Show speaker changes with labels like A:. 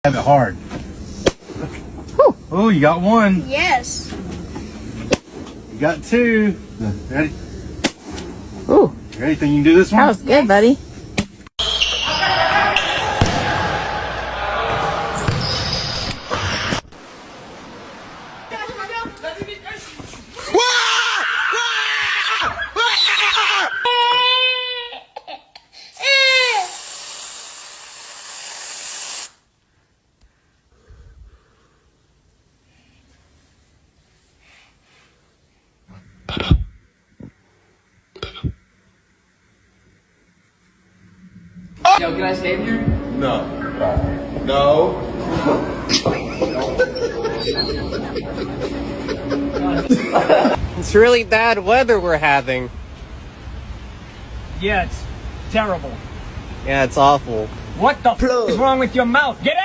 A: Have it hard. Oh, you got one.
B: Yes.
A: You got two. Ready?
C: Ooh,
A: Ready? Think you can do this one?
C: that was good, buddy.
D: Yo, can I stay in here?
E: No. No.
F: It's really bad weather we're having.
D: Yeah, it's terrible.
F: Yeah, it's awful.
D: What the f is wrong with your mouth? Get